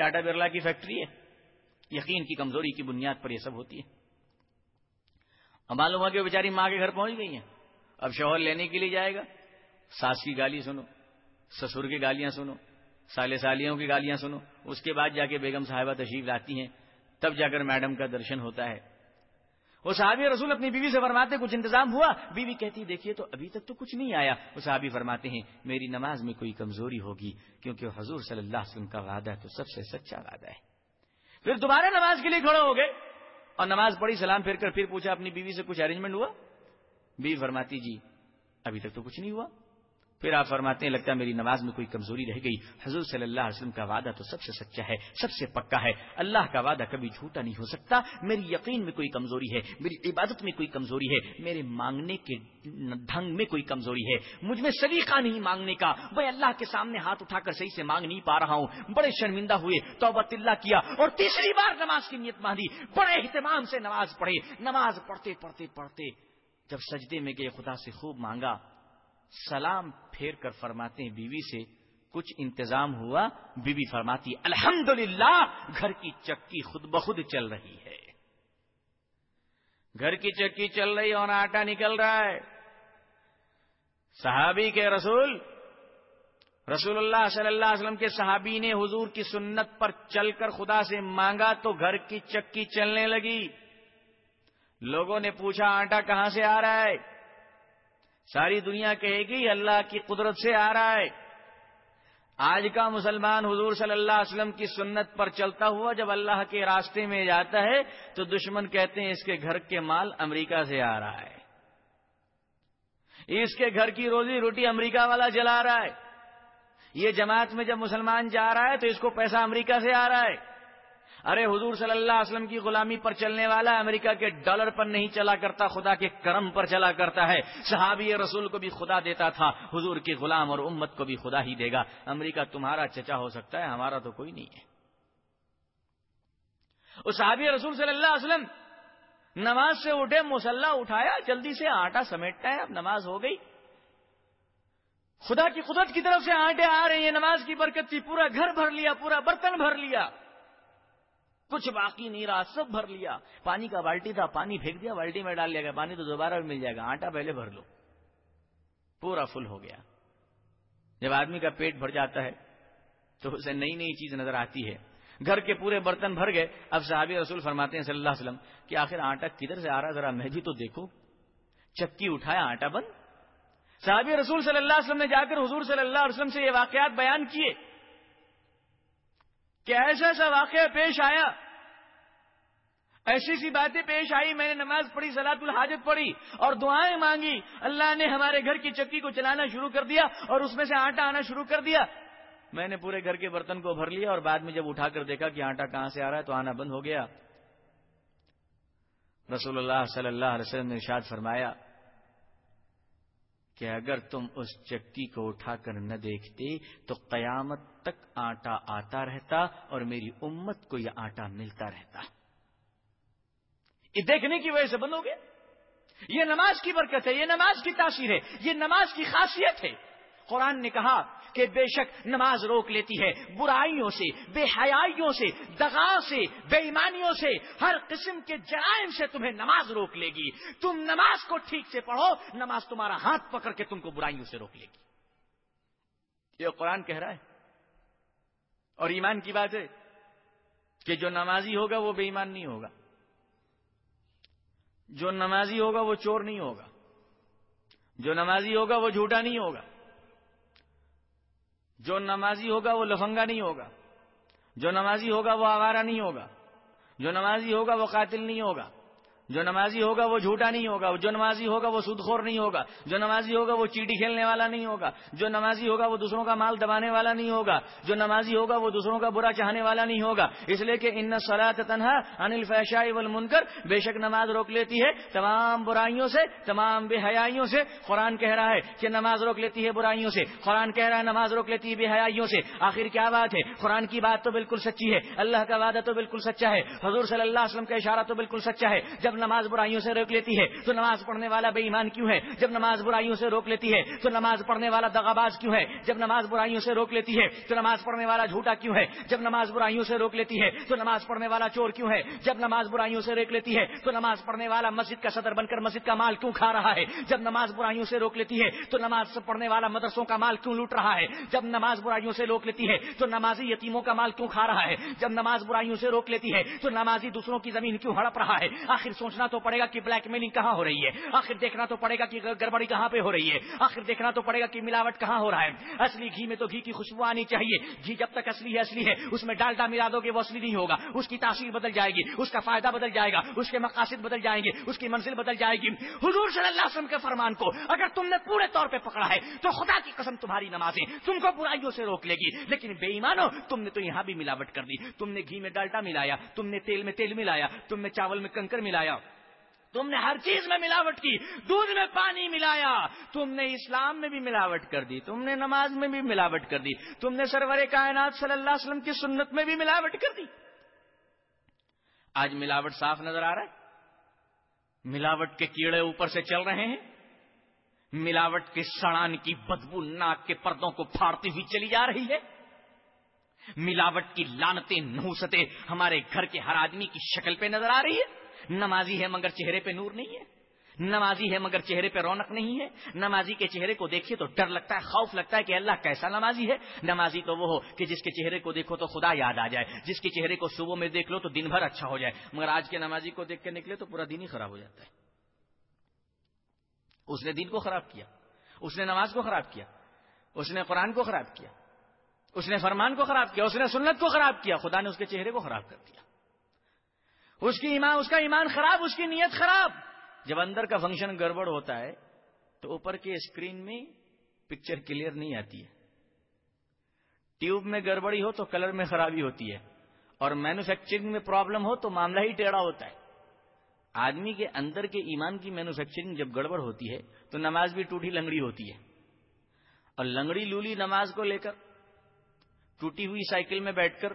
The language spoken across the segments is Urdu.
ٹاٹا برلا کی فیکٹری ہے. یقین کی کمزوری کی بنیاد پر یہ سب ہوتی ہے. اب معلوم ہوا کہ وہ بیچاری ماں کے گھر پہنچ گئی ہیں. اب شوہر لینے کے لیے جائے گا, ساس کی گالی سنو, سسر کی گالیاں سنو, سالے سالیوں کی گالیاں سنو. اس کے بعد جا کے بیگم صاحبہ تشریف لاتی ہیں, تب جا کر میڈم کا درشن ہوتا ہے. وہ صحابی رسول اپنی بیوی سے فرماتے کچھ انتظام ہوا؟ بیوی کہتی دیکھیے تو ابھی تک تو کچھ نہیں آیا. وہ صحابی فرماتے ہیں میری نماز میں کوئی کمزوری ہوگی, کیونکہ حضور صلی اللہ علیہ وسلم کا وعدہ تو سب سے سچا وعدہ ہے. پھر دوبارہ نماز کے لیے کھڑے ہو گئے اور نماز پڑھی, سلام پھیر کر پھر پوچھا اپنی بیوی سے کچھ ارینجمنٹ ہوا؟ بیوی فرماتی جی ابھی تک تو کچھ نہیں ہوا. پھر آپ فرماتے ہیں لگتا ہے میری نماز میں کوئی کمزوری رہ گئی. حضور صلی اللہ علیہ وسلم کا وعدہ تو سب سے سچا ہے, سب سے پکا ہے. اللہ کا وعدہ کبھی جھوٹا نہیں ہو سکتا. میری یقین میں کوئی کمزوری ہے, میری عبادت میں کوئی کمزوری ہے, میرے مانگنے کے ڈھنگ میں کوئی کمزوری ہے, مجھ میں سلیقہ نہیں مانگنے کا. میں اللہ کے سامنے ہاتھ اٹھا کر صحیح سے مانگ نہیں پا رہا ہوں. بڑے شرمندہ ہوئے, توبہ اللہ کیا اور تیسری بار نماز کی نیت باندھی. بڑے اہتمام سے نماز پڑھے. نماز پڑھتے پڑھتے پڑھتے جب سجدے میں گئے خدا سے خوب مانگا. سلام پھیر کر فرماتے ہیں بیوی سے کچھ انتظام ہوا؟ بیوی فرماتی الحمدللہ گھر کی چکی خود بخود چل رہی ہے. گھر کی چکی چل رہی اور آٹا نکل رہا ہے. صحابی کے رسول اللہ صلی اللہ علیہ وسلم کے صحابی نے حضور کی سنت پر چل کر خدا سے مانگا تو گھر کی چکی چلنے لگی. لوگوں نے پوچھا آٹا کہاں سے آ رہا ہے؟ ساری دنیا کہے گی اللہ کی قدرت سے آ رہا ہے. آج کا مسلمان حضور صلی اللہ علیہ وسلم کی سنت پر چلتا ہوا جب اللہ کے راستے میں جاتا ہے تو دشمن کہتے ہیں اس کے گھر کے مال امریکہ سے آ رہا ہے, اس کے گھر کی روزی روٹی امریکہ والا جلا رہا ہے. یہ جماعت میں جب مسلمان جا رہا ہے تو اس کو پیسہ امریکہ سے آ رہا ہے. ارے حضور صلی اللہ علیہ وسلم کی غلامی پر چلنے والا امریکہ کے ڈالر پر نہیں چلا کرتا, خدا کے کرم پر چلا کرتا ہے. صحابی رسول کو بھی خدا دیتا تھا, حضور کے غلام اور امت کو بھی خدا ہی دے گا. امریکہ تمہارا چچا ہو سکتا ہے, ہمارا تو کوئی نہیں ہے. اس صحابی رسول صلی اللہ علیہ وسلم نماز سے اٹھے, مصلی اٹھایا, جلدی سے آٹا سمیٹتا ہے. اب نماز ہو گئی, خدا کی قدرت کی طرف سے آٹے آ رہے ہیں, نماز کی برکت تھی. پورا گھر بھر لیا, پورا برتن بھر لیا, کچھ باقی نہیں رہا, سب بھر لیا. پانی کا بالٹی تھا, پانی پھینک دیا, بالٹی میں ڈال لیا گیا. پانی تو دوبارہ بھی مل جائے گا, آٹا پہلے بھر لو. پورا فل ہو گیا. جب آدمی کا پیٹ بھر جاتا ہے تو اسے نئی نئی چیز نظر آتی ہے. گھر کے پورے برتن بھر گئے. اب صحابی رسول فرماتے ہیں صلی اللہ علیہ وسلم کہ آخر آٹا کدھر سے آ رہا, ذرا میں بھی تو دیکھو. چکی اٹھایا, آٹا بند. صحابی رسول صلی اللہ علیہ وسلم نے جا کر حضور صلی اللہ علیہ وسلم سے یہ واقعات بیان کیے کہ ایسا ایسا واقعہ پیش آیا, ایسی سی باتیں پیش آئی, میں نے نماز پڑھی, صلاۃ الحاجت پڑھی اور دعائیں مانگی. اللہ نے ہمارے گھر کی چکی کو چلانا شروع کر دیا اور اس میں سے آٹا آنا شروع کر دیا. میں نے پورے گھر کے برتن کو بھر لیا اور بعد میں جب اٹھا کر دیکھا کہ آٹا کہاں سے آ رہا ہے تو آنا بند ہو گیا. رسول اللہ صلی اللہ علیہ وسلم نے ارشاد فرمایا کہ اگر تم اس چکی کو اٹھا کر نہ دیکھتے تو قیامت تک آٹا آتا رہتا اور میری امت کو یہ آٹا ملتا رہتا. یہ دیکھنے کی وجہ سے بند ہو گیا. یہ نماز کی برکت ہے, یہ نماز کی تاثیر ہے, یہ نماز کی خاصیت ہے. قرآن نے کہا کہ بے شک نماز روک لیتی ہے برائیوں سے, بے حیائیوں سے, دغا سے, بے ایمانیوں سے, ہر قسم کے جرائم سے تمہیں نماز روک لے گی. تم نماز کو ٹھیک سے پڑھو, نماز تمہارا ہاتھ پکڑ کے تم کو برائیوں سے روک لے گی. یہ قرآن کہہ رہا ہے. اور ایمان کی بات ہے کہ جو نمازی ہوگا وہ بے ایمان نہیں ہوگا, جو نمازی ہوگا وہ چور نہیں ہوگا, جو نمازی ہوگا وہ جھوٹا نہیں ہوگا, جو نمازی ہوگا وہ لفنگا نہیں ہوگا, جو نمازی ہوگا وہ آوارہ نہیں ہوگا, جو نمازی ہوگا وہ قاتل نہیں ہوگا, جو نمازی ہوگا وہ جھوٹا نہیں ہوگا, جو نمازی ہوگا وہ سود خور نہیں ہوگا, جو نمازی ہوگا وہ چیٹی کھیلنے والا نہیں ہوگا, جو نمازی ہوگا وہ دوسروں کا مال دبانے والا نہیں ہوگا, جو نمازی ہوگا وہ دوسروں کا برا چاہنے والا نہیں ہوگا. اس لیے کہ ان الصلاۃ تنہی عن الفحشاء والمنکر, بے شک نماز روک لیتی ہے تمام برائیوں سے, تمام بے حیائیوں سے. قرآن کہہ رہا ہے کہ نماز روک لیتی ہے برائیوں سے, قرآن کہہ رہا ہے نماز روک لیتی ہے بے حیائیوں سے. آخر کیا بات ہے؟ قرآن کی بات تو بالکل سچی ہے, اللہ کا وعدہ تو بالکل سچا ہے, حضور صلی اللہ علیہ وسلم کا اشارہ تو بالکل سچا ہے. جب نماز برائیوں سے روک لیتی ہے تو نماز پڑھنے والا بے ایمان کیوں ہے؟ جب نماز برائیوں سے روک لیتی ہے تو نماز پڑھنے والا دغاباز کیوں ہے؟ جب نماز برائیوں سے روک لیتی ہے تو نماز پڑھنے والا جھوٹا کیوں ہے؟ جب نماز برائیوں سے روک لیتی ہے تو نماز پڑھنے والا چور کیوں ہے؟ جب نماز برائیوں سے روک لیتی ہے تو نماز پڑھنے والا مسجد کا صدر بن کر مسجد کا مال کیوں کھا رہا ہے؟ جب نماز برائیوں سے روک لیتی ہے تو نماز پڑھنے والا مدرسوں کا مال کیوں لوٹ رہا ہے؟ جب نماز برائیوں سے روک لیتی ہے تو نمازی یتیموں کا مال کیوں کھا رہا ہے؟ جب نماز برائیوں سے روک لیتی ہے تو نمازی دوسروں کی زمین کیوں ہڑپ رہا ہے؟ آخر سوچنا تو پڑے گا کہ بلیک میلنگ کہاں ہو رہی ہے، آخر دیکھنا تو پڑے گا کہ گڑبڑی کہاں پہ ہو رہی ہے، آخر دیکھنا تو پڑے گا کہ ملاوٹ کہاں ہو رہا ہے۔ اصلی گھی میں تو گھی کی خوشبو آنی چاہیے، گھی جب تک اصلی ہے اس میں ڈالڈا ملا دو گے وہ اصلی نہیں ہوگا، اس کی تاثیر بدل جائے گی، اس کا فائدہ بدل جائے گا، اس کے مقاصد بدل جائیں گے، اس کی منزل بدل جائے گی۔ حضور صلی اللہ علیہ وسلم کے فرمان کو اگر تم نے پورے طور پہ پکڑا ہے تو خدا کی قسم تمہاری نمازیں تم کو برائیوں سے روک لے گی، لیکن بے ایمانو تم نے تو یہاں بھی ملاوٹ کر دی، تم نے گھی میں ڈالڈا ملایا، تم نے تیل میں تیل ملایا، تم نے چاول میں کنکر ملایا، تم نے ہر چیز میں ملاوٹ کی، دودھ میں پانی ملایا، تم نے اسلام میں بھی ملاوٹ کر دی، تم نے نماز میں بھی ملاوٹ کر دی، تم نے سرور کائنات صلی اللہ علیہ وسلم کی سنت میں بھی ملاوٹ کر دی۔ آج ملاوٹ صاف نظر آ رہا ہے، ملاوٹ کے کیڑے اوپر سے چل رہے ہیں، ملاوٹ کے سڑان کی بدبو ناک کے پردوں کو پھاڑتی ہوئی چلی جا رہی ہے، ملاوٹ کی لعنتیں نحوستیں ہمارے گھر کے ہر آدمی کی شکل پہ نظر آ رہی ہے۔ نمازی ہے مگر چہرے پہ نور نہیں ہے، نمازی ہے مگر چہرے پہ رونق نہیں ہے، نمازی کے چہرے کو دیکھیے تو ڈر لگتا ہے، خوف لگتا ہے کہ اللہ کیسا نمازی ہے۔ نمازی تو وہ ہو کہ جس کے چہرے کو دیکھو تو خدا یاد آ جائے، جس کے چہرے کو صبح میں دیکھ لو تو دن بھر اچھا ہو جائے، مگر آج کے نمازی کو دیکھ کے نکلے تو پورا دن ہی خراب ہو جاتا ہے۔ اس نے دین کو خراب کیا، اس نے نماز کو خراب کیا، اس نے قرآن کو خراب کیا، اس نے فرمان کو خراب کیا، اس نے سنت کو خراب کیا، خدا نے اس کے چہرے کو خراب کر دیا، اس کا ایمان خراب، اس کی نیت خراب۔ جب اندر کا فنکشن گڑبڑ ہوتا ہے تو اوپر کے اسکرین میں پکچر کلیئر نہیں آتی ہے، ٹیوب میں گڑبڑی ہو تو کلر میں خرابی ہوتی ہے، اور مینوفیکچرنگ میں پرابلم ہو تو معاملہ ہی ٹیڑھا ہوتا ہے۔ آدمی کے اندر کے ایمان کی مینوفیکچرنگ جب گڑبڑ ہوتی ہے تو نماز بھی ٹوٹی لنگڑی ہوتی ہے، اور لنگڑی لولی نماز کو لے کر ٹوٹی ہوئی سائیکل میں بیٹھ کر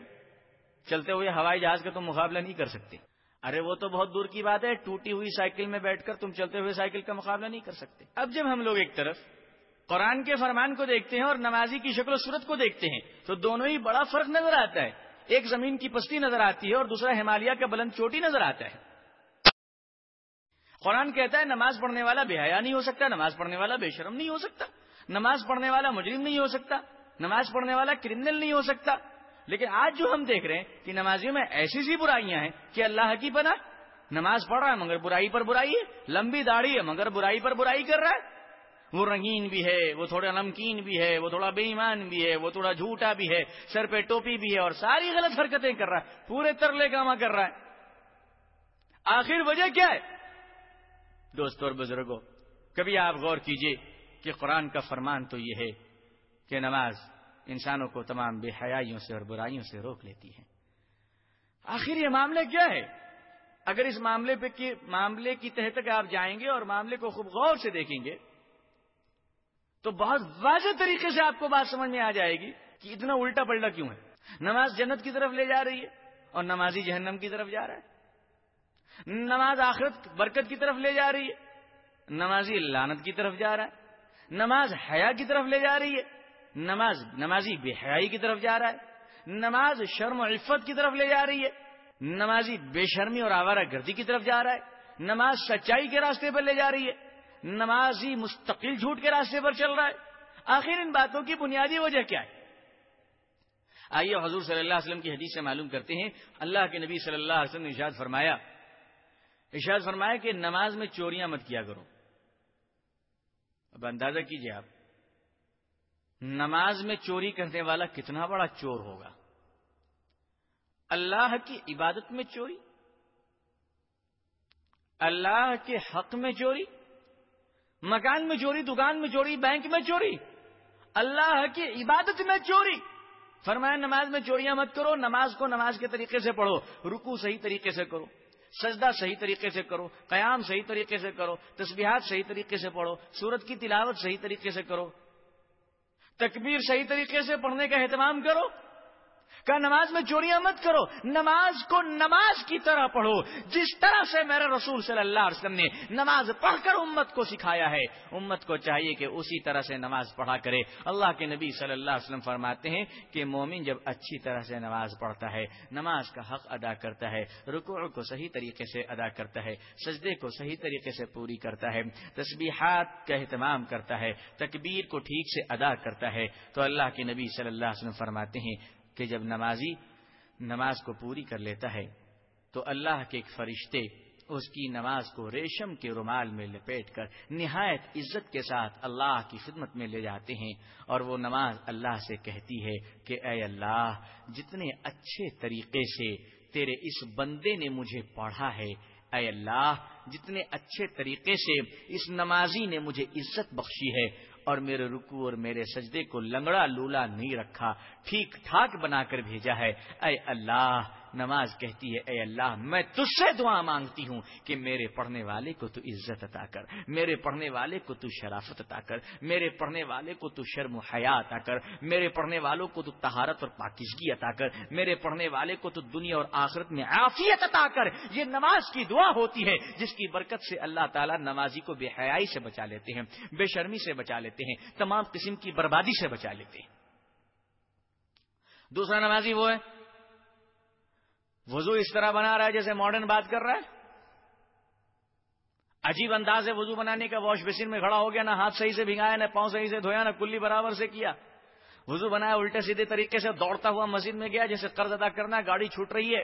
چلتے ہوئے ہوائی جہاز کا تم مقابلہ نہیں کر سکتے۔ ارے وہ تو بہت دور کی بات ہے، ٹوٹی ہوئی سائیکل میں بیٹھ کر تم چلتے ہوئے سائیکل کا مقابلہ نہیں کر سکتے۔ اب جب ہم لوگ ایک طرف قرآن کے فرمان کو دیکھتے ہیں اور نمازی کی شکل و صورت کو دیکھتے ہیں تو دونوں ہی بڑا فرق نظر آتا ہے، ایک زمین کی پستی نظر آتی ہے اور دوسرا ہمالیہ کا بلند چوٹی نظر آتا ہے۔ قرآن کہتا ہے نماز پڑھنے والا بے حیا نہیں ہو سکتا، نماز پڑھنے والا بے شرم نہیں ہو سکتا، نماز پڑھنے والا مجرم نہیں ہو سکتا، نماز پڑھنے والا کرمنل نہیں ہو سکتا۔ لیکن آج جو ہم دیکھ رہے ہیں کہ نمازیوں میں ایسی سی برائیاں ہیں کہ اللہ کی پناہ، نماز پڑھ رہا ہے مگر برائی پر برائی ہے، لمبی داڑھی ہے مگر برائی پر برائی کر رہا ہے، وہ رنگین بھی ہے، وہ تھوڑا نمکین بھی ہے، وہ تھوڑا بے ایمان بھی ہے، وہ تھوڑا جھوٹا بھی ہے، سر پہ ٹوپی بھی ہے، اور ساری غلط حرکتیں کر رہا ہے، پورے ترلے کاما کر رہا ہے۔ آخر وجہ کیا ہے؟ دوستو اور بزرگوں، کبھی آپ غور کیجئے کہ قرآن کا فرمان تو یہ ہے کہ نماز انسانوں کو تمام بے حیائیوں سے اور برائیوں سے روک لیتی ہے۔ آخر یہ معاملہ کیا ہے؟ اگر اس معاملے کی تہ تک آپ جائیں گے اور معاملے کو خوب غور سے دیکھیں گے تو بہت واضح طریقے سے آپ کو بات سمجھ میں آ جائے گی کہ اتنا الٹا پلٹا کیوں ہے۔ نماز جنت کی طرف لے جا رہی ہے اور نمازی جہنم کی طرف جا رہا ہے، نماز آخرت برکت کی طرف لے جا رہی ہے، نمازی لعنت کی طرف جا رہا ہے، نماز حیا کی طرف لے جا رہی ہے، نمازی بے حیائی کی طرف جا رہا ہے، نماز شرم و عفت کی طرف لے جا رہی ہے، نمازی بے شرمی اور آوارہ گردی کی طرف جا رہا ہے، نماز سچائی کے راستے پر لے جا رہی ہے، نمازی مستقل جھوٹ کے راستے پر چل رہا ہے۔ آخر ان باتوں کی بنیادی وجہ کیا ہے؟ آئیے حضور صلی اللہ علیہ وسلم کی حدیث سے معلوم کرتے ہیں۔ اللہ کے نبی صلی اللہ علیہ وسلم نے ارشاد فرمایا کہ نماز میں چوریاں مت کیا کرو۔ اب اندازہ کیجئے آپ، نماز میں چوری کرنے والا کتنا بڑا چور ہوگا۔ اللہ کی عبادت میں چوری، اللہ کے حق میں چوری، مکان میں چوری، دکان میں چوری، بینک میں چوری، اللہ کی عبادت میں چوری۔ فرمایا نماز میں چوریاں مت کرو، نماز کو نماز کے طریقے سے پڑھو، رکوع صحیح طریقے سے کرو، سجدہ صحیح طریقے سے کرو، قیام صحیح طریقے سے کرو، تسبیحات صحیح طریقے سے پڑھو، سورت کی تلاوت صحیح طریقے سے کرو، تکبیر صحیح طریقے سے پڑھنے کا اہتمام کرو۔ کہ نماز میں چوریاں مت کرو، نماز کو نماز کی طرح پڑھو، جس طرح سے میرے رسول صلی اللہ علیہ وسلم نے نماز پڑھ کر امت کو سکھایا ہے، امت کو چاہیے کہ اسی طرح سے نماز پڑھا کرے۔ اللہ کے نبی صلی اللہ علیہ وسلم فرماتے ہیں کہ مومن جب اچھی طرح سے نماز پڑھتا ہے، نماز کا حق ادا کرتا ہے، رکوع کو صحیح طریقے سے ادا کرتا ہے، سجدے کو صحیح طریقے سے پوری کرتا ہے، تسبیحات کا اہتمام کرتا ہے، تکبیر کو ٹھیک سے ادا کرتا ہے، تو اللہ کے نبی صلی اللہ علیہ وسلم فرماتے ہیں کہ جب نمازی نماز کو پوری کر لیتا ہے تو اللہ کے ایک فرشتے اس کی نماز کو ریشم کے رومال میں لپیٹ کر نہایت عزت کے ساتھ اللہ کی خدمت میں لے جاتے ہیں، اور وہ نماز اللہ سے کہتی ہے کہ اے اللہ، جتنے اچھے طریقے سے تیرے اس بندے نے مجھے پڑھا ہے، اے اللہ، جتنے اچھے طریقے سے اس نمازی نے مجھے عزت بخشی ہے اور میرے رکوع اور میرے سجدے کو لنگڑا لولا نہیں رکھا، ٹھیک ٹھاک بنا کر بھیجا ہے، اے اللہ، نماز کہتی ہے اے اللہ، میں تجھ سے دعا مانگتی ہوں کہ میرے پڑھنے والے کو تو عزت عطا کر، میرے پڑھنے والے کو تو شرافت عطا کر، میرے پڑھنے والے کو تو شرم و حیا عطا کر، میرے پڑھنے والوں کو تو طہارت اور پاکیزگی عطا کر، میرے پڑھنے والے کو تو دنیا اور آخرت میں عافیت عطا کر۔ یہ نماز کی دعا ہوتی ہے جس کی برکت سے اللہ تعالیٰ نمازی کو بے حیائی سے بچا لیتے ہیں، بے شرمی سے بچا لیتے ہیں، تمام قسم کی بربادی سے بچا لیتے ہیں۔ دوسرا نمازی وہ ہے وضو اس طرح بنا رہا ہے جیسے ماڈرن بات کر رہا ہے، عجیب انداز ہے وضو بنانے کا، واش بیسن میں کھڑا ہو گیا، نہ ہاتھ صحیح سے بھگایا، نہ پاؤں صحیح سے دھویا، نہ کلی برابر سے کیا، وضو بنایا الٹے سیدھے طریقے سے، دوڑتا ہوا مسجد میں گیا جیسے قرض ادا کرنا ہے، گاڑی چھوٹ رہی ہے،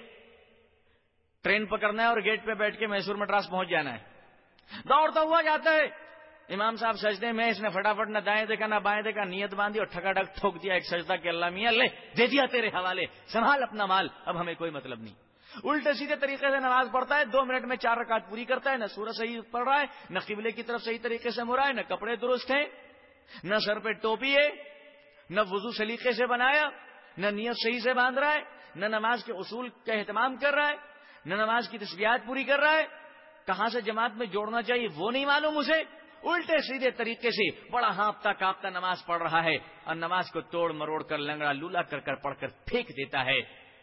ٹرین پکڑنا ہے اور گیٹ پہ بیٹھ کے میسور مٹراس پہنچ جانا ہے، دوڑتا ہوا جاتا ہے، امام صاحب سجدے میں، اس نے فٹافٹ نہ دائیں دیکھا نہ بائیں دیکھا، نیت باندھی اور ٹھکا ٹھک ٹھوک دیا ایک سجدہ کہ اللہ میاں لے دے دیا تیرے حوالے، سنبھال اپنا مال، اب ہمیں کوئی مطلب نہیں۔ الٹے سیدھے طریقے سے نماز پڑھتا ہے، 2 منٹ میں 4 رکعت پوری کرتا ہے، نہ سورج صحیح پڑھ رہا ہے، نہ قبلے کی طرف صحیح طریقے سے مڑا ہے، نہ کپڑے درست ہیں، نہ سر پہ ٹوپی ہے، نہ وضو سلیقے سے بنایا، نہ نیت صحیح سے باندھ رہا ہے، نہ نماز کے اصول کا اہتمام کر رہا ہے، نہ نماز کی تسبیحات پوری کر رہا ہے، کہاں سے جماعت میں جوڑنا چاہیے وہ نہیں معلوم اسے، الٹے سیدھے طریقے سے بڑا ہانپتا کانپتا نماز پڑھ رہا ہے اور نماز کو توڑ مروڑ کر لنگڑا لولا کر کر پڑھ کر پھینک دیتا ہے،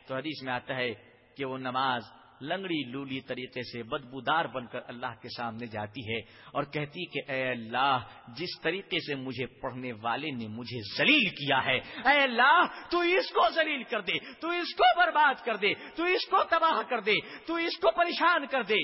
تو حدیث میں آتا ہے کہ وہ نماز لنگڑی لولی طریقے سے بدبودار بن کر اللہ کے سامنے جاتی ہے اور کہتی کہ اے اللہ، جس طریقے سے مجھے پڑھنے والے نے مجھے ذلیل کیا ہے، اے اللہ تو اس کو ذلیل کر دے، تو اس کو برباد کر دے، تو اس کو تباہ کر دے، تو اس کو پریشان کر دے۔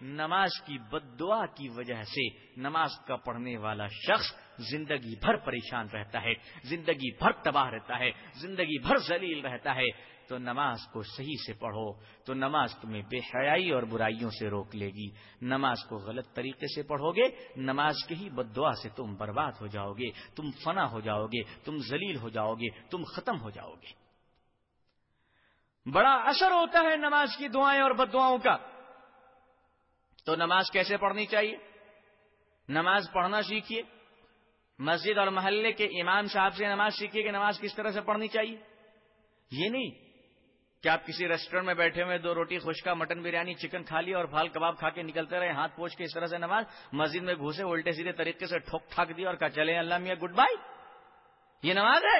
نماز کی بد دعا کی وجہ سے نماز کا پڑھنے والا شخص زندگی بھر پریشان رہتا ہے، زندگی بھر تباہ رہتا ہے، زندگی بھر ذلیل رہتا ہے۔ تو نماز کو صحیح سے پڑھو تو نماز تمہیں بے حیائی اور برائیوں سے روک لے گی، نماز کو غلط طریقے سے پڑھو گے، نماز کی ہی بد دعا سے تم برباد ہو جاؤ گے، تم فنا ہو جاؤ گے، تم ذلیل ہو جاؤ گے، تم ختم ہو جاؤ گے۔ بڑا اثر ہوتا ہے نماز کی دعائیں اور بد دعاؤں کا۔ تو نماز کیسے پڑھنی چاہیے؟ نماز پڑھنا سیکھیے، مسجد اور محلے کے امام صاحب سے نماز سیکھیے کہ نماز کس طرح سے پڑھنی چاہیے۔ یہ نہیں کہ آپ کسی ریسٹورینٹ میں بیٹھے ہوئے 2 روٹی خشکا، مٹن بریانی، چکن کھا لیا اور پھال کباب کھا کے نکلتے رہے ہاتھ پوچھ کے، اس طرح سے نماز، مسجد میں گھسے الٹے سیدھے طریقے سے ٹھوک ٹھاک دیا اور کہا چلے اللہ میاں گڈ بائی، یہ نماز ہے؟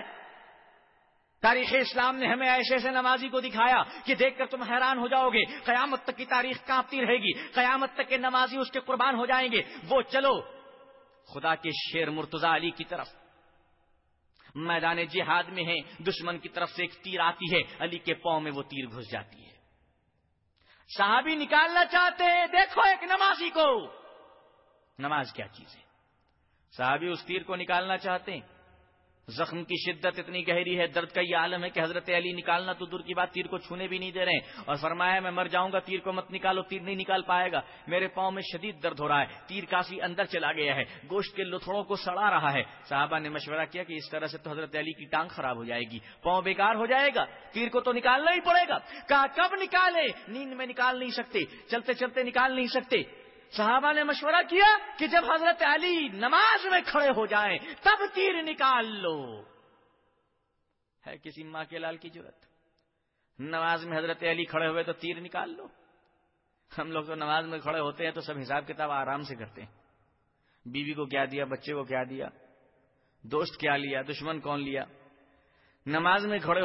تاریخ اسلام نے ہمیں ایسے ایسے نمازی کو دکھایا کہ دیکھ کر تم حیران ہو جاؤ گے، قیامت تک کی تاریخ کانپتی رہے گی، قیامت تک کے نمازی اس کے قربان ہو جائیں گے۔ وہ چلو خدا کے شیر مرتضی علی کی طرف میدان جہاد میں ہیں، دشمن کی طرف سے ایک تیر آتی ہے، علی کے پاؤں میں وہ تیر گھس جاتی ہے، صحابی نکالنا چاہتے ہیں، دیکھو ایک نمازی کو، نماز کیا چیز ہے، صحابی اس تیر کو نکالنا چاہتے ہیں، زخم کی شدت اتنی گہری ہے، درد کا یہ عالم ہے کہ حضرت علی نکالنا تو دور کی بات، تیر کو چھونے بھی نہیں دے رہے ہیں، اور فرمایا میں مر جاؤں گا، تیر کو مت نکالو، تیر نہیں نکال پائے گا، میرے پاؤں میں شدید درد ہو رہا ہے، تیر کافی اندر چلا گیا ہے، گوشت کے لتھڑوں کو سڑا رہا ہے۔ صحابہ نے مشورہ کیا کہ اس طرح سے تو حضرت علی کی ٹانگ خراب ہو جائے گی، پاؤں بیکار ہو جائے گا، تیر کو تو نکالنا ہی پڑے گا۔ کہا کب نکالے؟ نیند میں نکال نہیں سکتے، چلتے چلتے نکال نہیں سکتے۔ صحابہ نے مشورہ کیا کہ جب حضرت علی نماز میں کھڑے ہو جائیں تب تیر نکال لو۔ ہے کسی ماں کے لال کی جرت؟ نماز میں حضرت علی کھڑے ہوئے تو تیر نکال لو؟ ہم لوگ تو نماز میں کھڑے ہوتے ہیں تو سب حساب کتاب آرام سے کرتے ہیں، بیوی کو کیا دیا، بچے کو کیا دیا، دوست کیا لیا، دشمن کون لیا۔ نماز میں کھڑے